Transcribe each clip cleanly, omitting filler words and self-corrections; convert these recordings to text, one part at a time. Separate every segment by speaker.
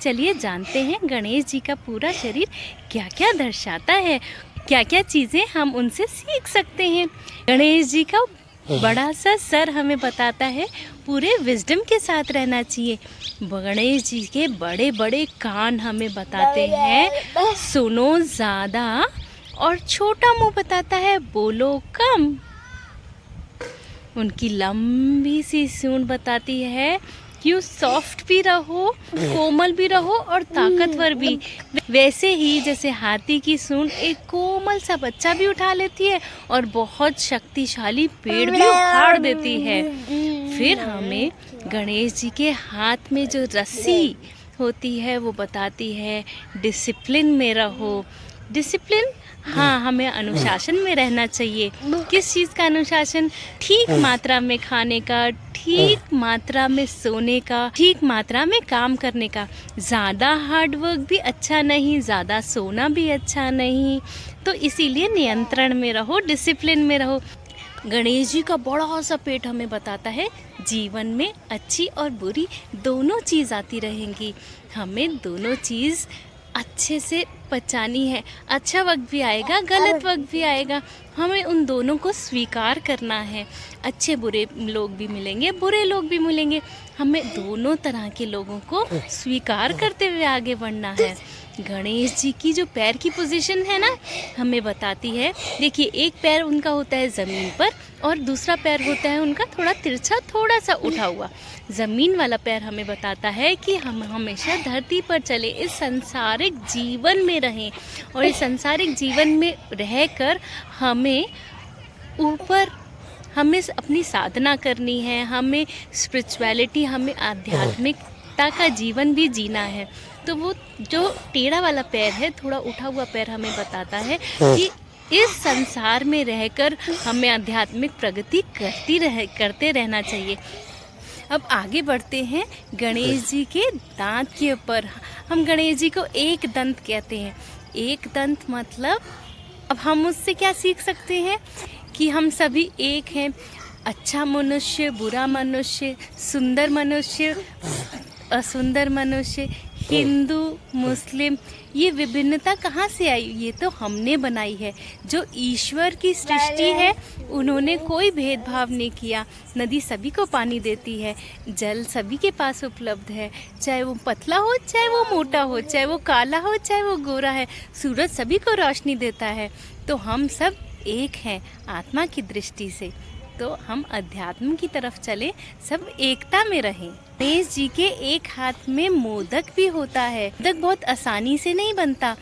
Speaker 1: चलिए जानते हैं गणेश जी का पूरा शरीर क्या क्या दर्शाता है, क्या क्या चीज़ें हम उनसे सीख सकते हैं। गणेश जी का बड़ा सा सर हमें बताता है पूरे विजडम के साथ रहना चाहिए। गणेश जी के बड़े बड़े कान हमें बताते हैं सुनो ज़्यादा, और छोटा मुंह बताता है बोलो कम। उनकी लंबी सी सूंड बताती है कि सॉफ्ट भी रहो, कोमल भी रहो और ताकतवर भी। वैसे ही जैसे हाथी की सूंड एक कोमल सा बच्चा भी उठा लेती है और बहुत शक्तिशाली पेड़ भी उखाड़ देती है। फिर हमें गणेश जी के हाथ में जो रस्सी होती है वो बताती है डिसिप्लिन में रहो। डिसिप्लिन, हाँ, हमें अनुशासन में रहना चाहिए। किस चीज़ का अनुशासन? ठीक मात्रा में खाने का, ठीक मात्रा में सोने का, ठीक मात्रा में काम करने का। ज़्यादा हार्ड वर्क भी अच्छा नहीं, ज़्यादा सोना भी अच्छा नहीं। तो इसीलिए नियंत्रण में रहो, डिसिप्लिन में रहो। गणेश जी का बड़ा सा पेट हमें बताता है जीवन में अच्छी और बुरी दोनों चीज़ आती रहेंगी। हमें दोनों चीज़ अच्छे से पहचानी है। अच्छा वक्त भी आएगा, गलत वक्त भी आएगा, हमें उन दोनों को स्वीकार करना है। अच्छे बुरे लोग भी मिलेंगे, बुरे लोग भी मिलेंगे, हमें दोनों तरह के लोगों को स्वीकार करते हुए आगे बढ़ना है। गणेश जी की जो पैर की पोजीशन है ना, हमें बताती है, देखिए एक पैर उनका होता है ज़मीन पर और दूसरा पैर होता है उनका थोड़ा तिरछा, थोड़ा सा उठा हुआ। ज़मीन वाला पैर हमें बताता है कि हम हमेशा धरती पर चले, इस सांसारिक जीवन में रहें, और इस सांसारिक जीवन में रहकर हमें ऊपर हमें अपनी साधना करनी है, हमें स्पिरिचुअलिटी, हमें आध्यात्मिकता का जीवन भी जीना है। तो वो जो टेढ़ा वाला पैर है, थोड़ा उठा हुआ पैर हमें बताता है कि इस संसार में रहकर हमें आध्यात्मिक प्रगति करते रहना चाहिए। अब आगे बढ़ते हैं गणेश जी के दांत के ऊपर। हम गणेश जी को एक दंत कहते हैं। एक दंत मतलब अब हम उससे क्या सीख सकते हैं कि हम सभी एक हैं। अच्छा मनुष्य, बुरा मनुष्य, सुंदर मनुष्य, असुंदर मनुष्य, हिंदू, मुस्लिम, ये विभिन्नता कहाँ से आई? ये तो हमने बनाई है। जो ईश्वर की सृष्टि है उन्होंने कोई भेदभाव नहीं किया। नदी सभी को पानी देती है, जल सभी के पास उपलब्ध है, चाहे वो पतला हो, चाहे वो मोटा हो, चाहे वो काला हो, चाहे वो गोरा है। सूरज सभी को रोशनी देता है। तो हम सब एक हैं आत्मा की दृष्टि से। तो हम अध्यात्म की तरफ चले, सब एकता में रहें। गणेश जी के एक हाथ में मोदक भी होता है। मोदक बहुत आसानी से नहीं बनता।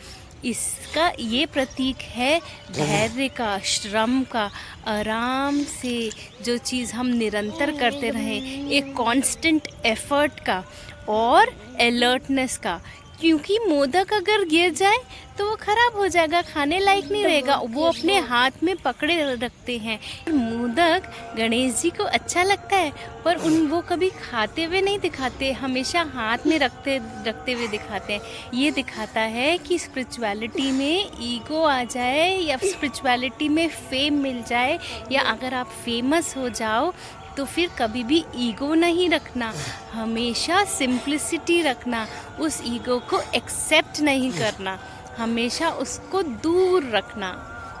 Speaker 1: इसका ये प्रतीक है धैर्य का, श्रम का, आराम से जो चीज़ हम निरंतर करते रहें, एक कांस्टेंट एफर्ट का और अलर्टनेस का। क्योंकि मोदक अगर गिर जाए तो वो खराब हो जाएगा, खाने लायक नहीं रहेगा। वो अपने हाथ में पकड़े रखते हैं। मोदक गणेश जी को अच्छा लगता है, पर वो कभी खाते हुए नहीं दिखाते, हमेशा हाथ में रखते हुए दिखाते हैं। ये दिखाता है कि स्पिरिचुअलिटी में ईगो आ जाए या स्पिरिचुअलिटी में फेम मिल जाए, या अगर आप फेमस हो जाओ तो फिर कभी भी ईगो नहीं रखना, हमेशा सिंप्लिसिटी रखना। उस ईगो को एक्सेप्ट नहीं करना, हमेशा उसको दूर रखना,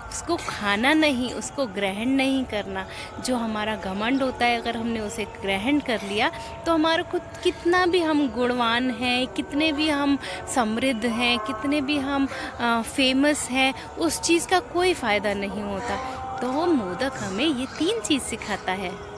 Speaker 1: उसको खाना नहीं, उसको ग्रहण नहीं करना। जो हमारा घमंड होता है, अगर हमने उसे ग्रहण कर लिया तो हमारा खुद कितना भी हम गुणवान हैं, कितने भी हम समृद्ध हैं, कितने भी हम फेमस हैं, उस चीज़ का कोई फ़ायदा नहीं होता। तो वो मोदक हमें ये 3 चीज़ सिखाता है।